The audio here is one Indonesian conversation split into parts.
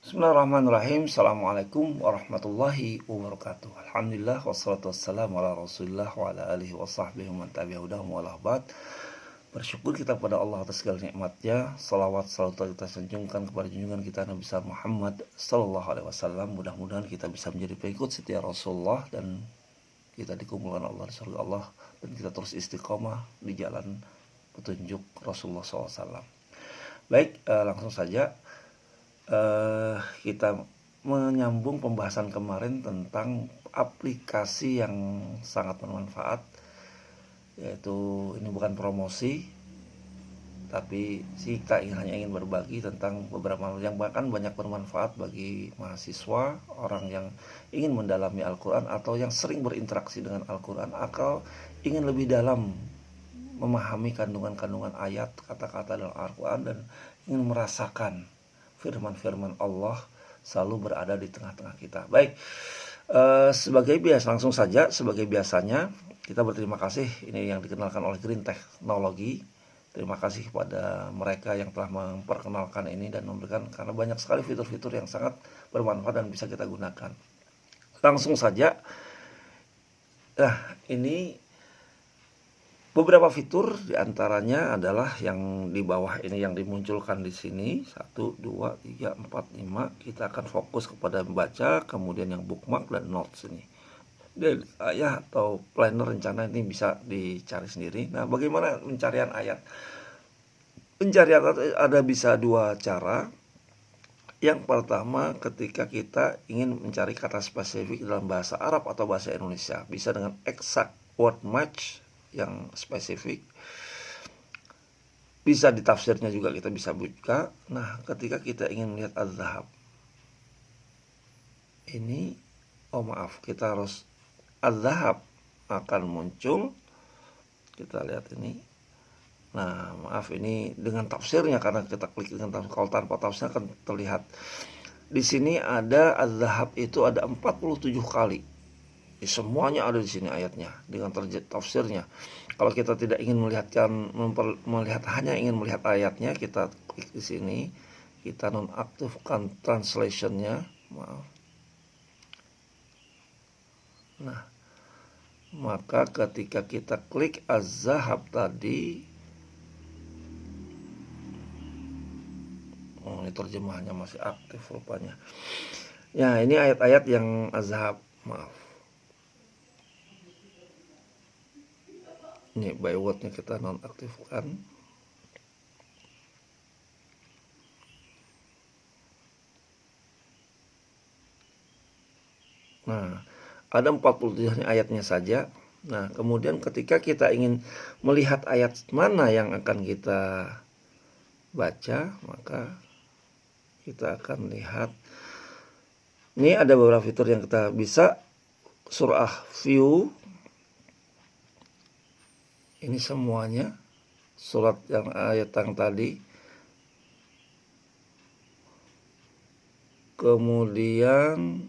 Bismillahirrahmanirrahim. Assalamualaikum warahmatullahi wabarakatuh. Alhamdulillah wassalatu wassalamu ala Rasulillah wa ala alihi wa sahbihi man tabi'ahudahum wa lahbat. Bersyukur kita pada Allah atas segala nikmatnya. Salawat selalu kita sanjungkan kepada junjungan kita Nabi besar Muhammad sallallahu alaihi wasallam. Mudah-mudahan kita bisa menjadi pengikut setia Rasulullah dan kita dikumpulkan Allah di surga Allah dan kita terus istiqomah di jalan petunjuk Rasulullah SAW. Baik, langsung saja kita menyambung pembahasan kemarin tentang aplikasi yang sangat bermanfaat, yaitu ini bukan promosi, tapi kita hanya ingin berbagi tentang beberapa yang bahkan banyak bermanfaat bagi mahasiswa, orang yang ingin mendalami Al-Quran atau yang sering berinteraksi dengan Al-Quran atau ingin lebih dalam memahami kandungan-kandungan ayat, kata-kata dalam Al-Quran dan ingin merasakan firman-firman Allah selalu berada di tengah-tengah kita. Baik, sebagai biasa langsung saja sebagai biasanya kita berterima kasih, ini yang dikenalkan oleh Green Technology. Terima kasih kepada mereka yang telah memperkenalkan ini dan memberikan, karena banyak sekali fitur-fitur yang sangat bermanfaat dan bisa kita gunakan. Langsung saja, ini beberapa fitur diantaranya adalah yang di bawah ini yang dimunculkan di sini 1, 2, 3, 4, 5. Kita akan fokus kepada membaca, kemudian yang bookmark dan notes ini. Dan ayat atau planner rencana ini bisa dicari sendiri. Nah, bagaimana pencarian ayat? Pencarian ada bisa dua cara. Yang pertama, ketika kita ingin mencari kata spesifik dalam bahasa Arab atau bahasa Indonesia, bisa dengan exact word match yang spesifik. Bisa di tafsirnya juga kita bisa buka. Nah, ketika kita ingin melihat az-zahab ini, kita harus az-zahab akan muncul. Kita lihat ini. Nah, ini dengan tafsirnya, karena kita klik dengan tafsir. Kalau tanpa tafsir akan terlihat. Di sini ada az-zahab itu ada 47 kali. Semuanya ada di sini ayatnya dengan tafsirnya. Kalau kita tidak ingin melihat hanya ingin melihat ayatnya, kita klik di sini, kita nonaktifkan translationnya. Nah, maka ketika kita klik az-zahab tadi, ini terjemahannya masih aktif rupanya. Ya, ini ayat-ayat yang az-zahab. Ini bywordnya kita nonaktifkan. Nah, ada 47 ayatnya saja. Nah, kemudian ketika kita ingin melihat ayat mana yang akan kita baca, maka kita akan lihat. Ini ada beberapa fitur yang kita bisa. Surah view. Ini semuanya surat yang ayat yang tadi. Kemudian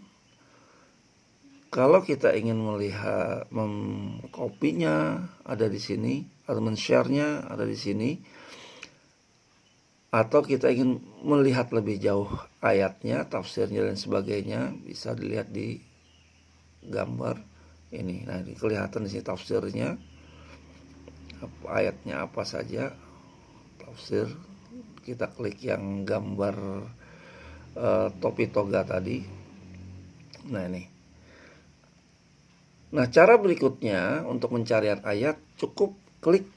kalau kita ingin melihat mengkopinya ada di sini, atau men-share-nya ada di sini. Atau kita ingin melihat lebih jauh ayatnya, tafsirnya dan sebagainya, bisa dilihat di gambar ini. Nah, ini kelihatan di sini tafsirnya. Ayatnya apa saja, tafsir. Kita klik yang gambar topi toga tadi. Nah, ini. Nah, cara berikutnya untuk pencarian ayat, cukup klik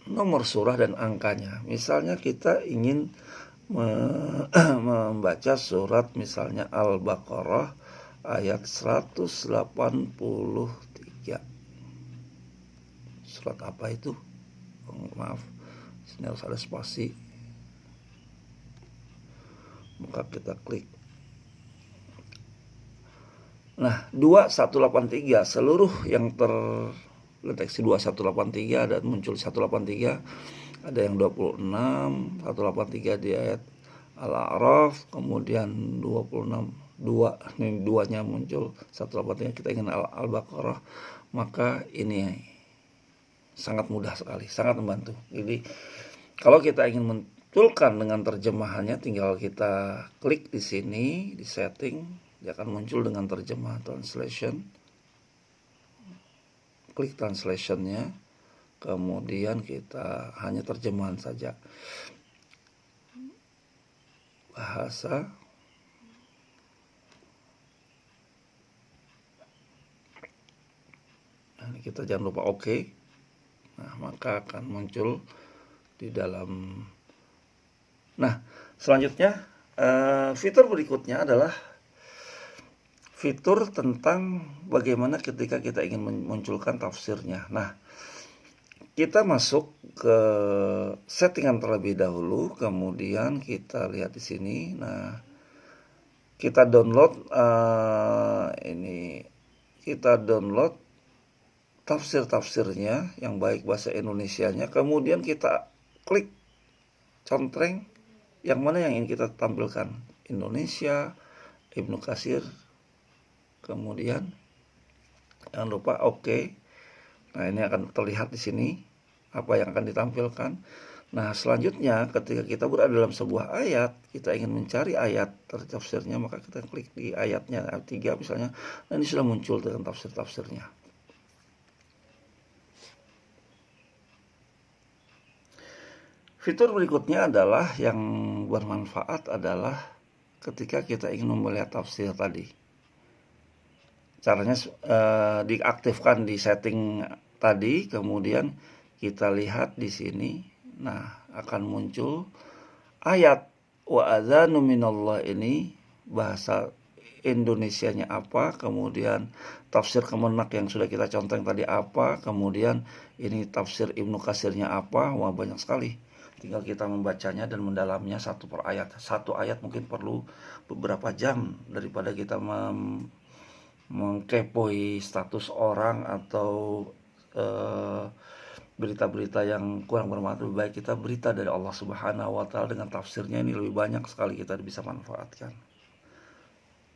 nomor surah dan angkanya. Misalnya kita ingin membaca surat misalnya Al-Baqarah ayat 183. Surat apa itu? Maaf, sini harus ada spasi. Maka kita klik. Nah, 2183 seluruh yang terdeteksi 2183 ada muncul 183, ada yang 26, 183 di ayat Al-A'raf, kemudian 26 ini duanya muncul 183. Kita ingin Al-Baqarah, maka ini sangat mudah sekali, sangat membantu. Jadi kalau kita ingin munculkan dengan terjemahannya, tinggal kita klik di sini di setting, dia akan muncul dengan terjemah translation. Klik translationnya, kemudian kita hanya terjemahan saja, bahasa. Nah, kita jangan lupa oke. Nah, maka akan muncul di dalam. Nah, selanjutnya fitur berikutnya adalah fitur tentang bagaimana ketika kita ingin memunculkan tafsirnya. Nah, kita masuk ke settingan terlebih dahulu, kemudian kita lihat di sini. Nah, kita download kita download tafsir-tafsirnya yang baik bahasa Indonesianya, kemudian kita klik contreng yang mana yang ingin kita tampilkan, Indonesia, Ibnu Katsir, kemudian jangan lupa oke. Nah, ini akan terlihat di sini apa yang akan ditampilkan. Nah, selanjutnya ketika kita berada dalam sebuah ayat, kita ingin mencari ayat tafsirnya, maka kita klik di ayatnya, ayat 3 misalnya, dan ini sudah muncul dengan tafsir-tafsirnya. Fitur berikutnya adalah yang bermanfaat adalah ketika kita ingin melihat tafsir tadi. Caranya diaktifkan di setting tadi, kemudian kita lihat di sini. Nah, akan muncul ayat wa adzanu minallah, ini bahasa Indonesianya apa, kemudian tafsir Kemenak yang sudah kita contoh tadi apa, kemudian ini tafsir Ibnu Katsirnya apa. Wah, banyak sekali. Tinggal kita membacanya dan mendalamnya satu per ayat. Satu ayat mungkin perlu beberapa jam daripada kita mengkepoi status orang atau berita-berita yang kurang bermanfaat. Lebih baik kita berita dari Allah Subhanahu wa Ta'ala dengan tafsirnya, ini lebih banyak sekali kita bisa manfaatkan.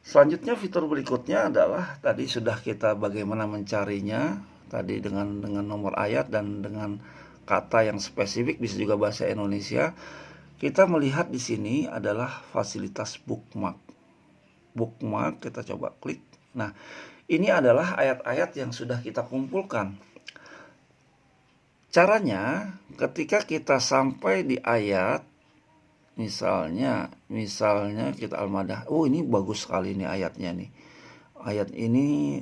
Selanjutnya fitur berikutnya adalah tadi sudah kita bagaimana mencarinya tadi dengan nomor ayat dan dengan kata yang spesifik, bisa juga bahasa Indonesia. Kita melihat di sini adalah fasilitas bookmark. Bookmark kita coba klik. Nah, ini adalah ayat-ayat yang sudah kita kumpulkan. Caranya ketika kita sampai di ayat, misalnya kita Al-Maidah. Oh, ini bagus sekali nih ayatnya nih. Ayat ini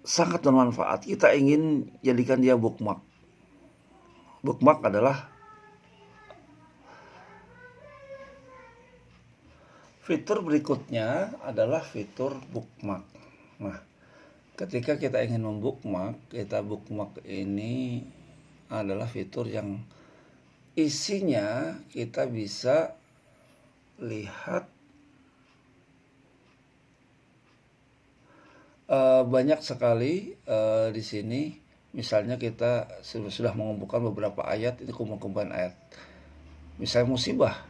sangat bermanfaat. Kita ingin jadikan dia bookmark. Bookmark adalah fitur berikutnya adalah fitur bookmark. Nah, ketika kita ingin membookmark, kita bookmark ini adalah fitur yang isinya kita bisa lihat banyak sekali di sini. Misalnya kita sudah mengumpulkan beberapa ayat, ini kumpulan ayat. Misalnya musibah.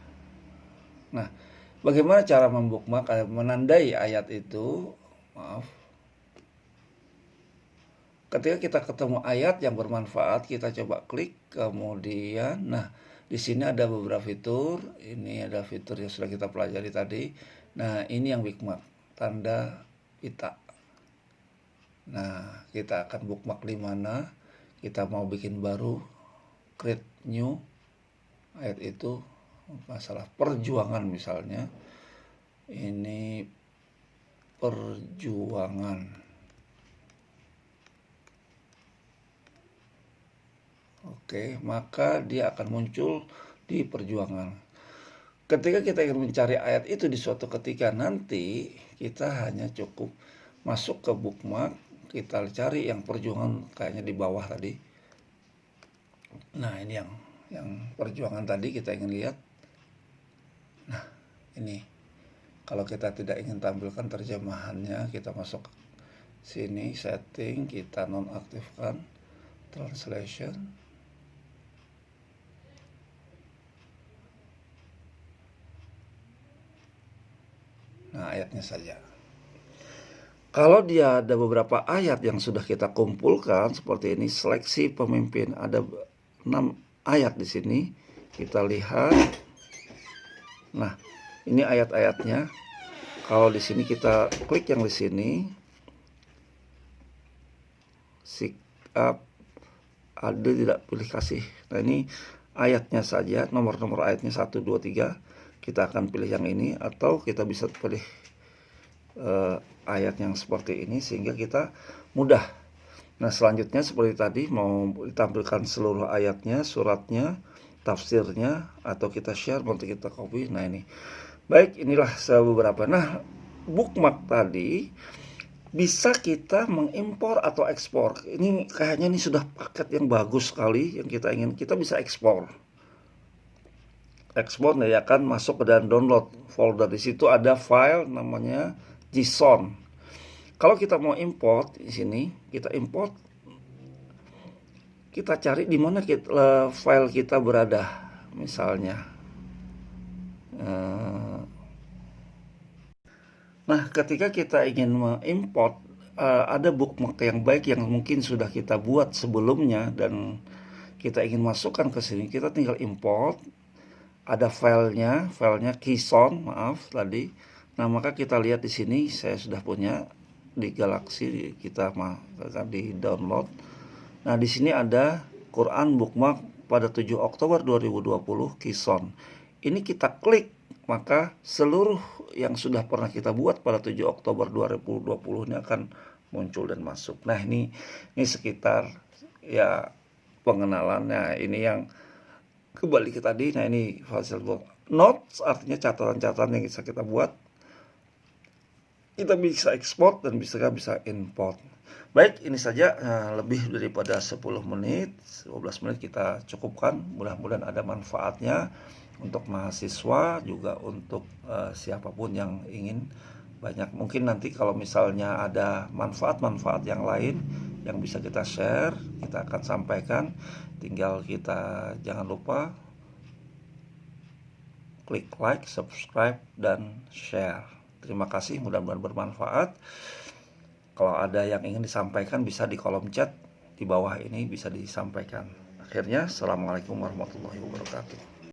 Nah, bagaimana cara membookmark, menandai ayat itu? Ketika kita ketemu ayat yang bermanfaat, kita coba klik, kemudian nah di sini ada beberapa fitur. Ini ada fitur yang sudah kita pelajari tadi. Nah, ini yang bookmark, tanda pita. Nah, kita akan bookmark di mana kita mau bikin baru, create new ayat itu, masalah perjuangan misalnya. Ini perjuangan. Oke, maka dia akan muncul di perjuangan. Ketika kita ingin mencari ayat itu di suatu ketika nanti, kita hanya cukup masuk ke bookmark, kita cari yang perjuangan kayaknya di bawah tadi. Nah, ini yang perjuangan tadi kita ingin lihat. Nah, ini kalau kita tidak ingin tampilkan terjemahannya, kita masuk sini setting, kita nonaktifkan translation. Nah, ayatnya saja. Kalau dia ada beberapa ayat yang sudah kita kumpulkan seperti ini, seleksi pemimpin, ada 6 ayat di sini. Kita lihat. Nah, ini ayat-ayatnya. Kalau di sini kita klik yang di sini, sikap adil tidak pilih kasih. Nah, ini ayatnya saja, nomor-nomor ayatnya 1, 2, 3. Kita akan pilih yang ini, atau kita bisa pilih ayat yang seperti ini sehingga kita mudah. Nah, selanjutnya seperti tadi, mau ditampilkan seluruh ayatnya, suratnya, tafsirnya, atau kita share, nanti kita copy. Nah, ini. Baik, inilah beberapa. Nah, bookmark tadi bisa kita mengimpor atau ekspor. Ini kayaknya ini sudah paket yang bagus sekali yang kita ingin. Kita bisa ekspor. Ekspor ya kan, masuk ke dalam download folder. Di situ ada file namanya JSON. Kalau kita mau import di sini, kita import, kita cari di mana file kita berada, misalnya. Nah, ketika kita ingin mengimport, ada bookmark yang baik yang mungkin sudah kita buat sebelumnya dan kita ingin masukkan ke sini, kita tinggal import. Ada filenya JSON, maaf tadi. Nah, maka kita lihat di sini, saya sudah punya di Galaxy, kita akan di download. Nah, di sini ada Quran bookmark pada 7 Oktober 2020 JSON. Ini kita klik, maka seluruh yang sudah pernah kita buat pada 7 Oktober 2020 ini akan muncul dan masuk. Nah, ini sekitar ya pengenalannya. Ini yang kembali ke tadi. Nah, ini hasil notes, artinya catatan-catatan yang bisa kita buat. Kita bisa ekspor dan bisa import. Baik, ini saja. Lebih daripada 10 menit, 12 menit kita cukupkan. Mudah-mudahan ada manfaatnya untuk mahasiswa, juga untuk siapapun yang ingin banyak. Mungkin nanti kalau misalnya ada manfaat-manfaat yang lain yang bisa kita share, kita akan sampaikan. Tinggal kita jangan lupa klik like, subscribe, dan share. Terima kasih, mudah-mudahan bermanfaat. Kalau ada yang ingin disampaikan bisa di kolom chat di bawah ini, bisa disampaikan. Akhirnya, assalamualaikum warahmatullahi wabarakatuh.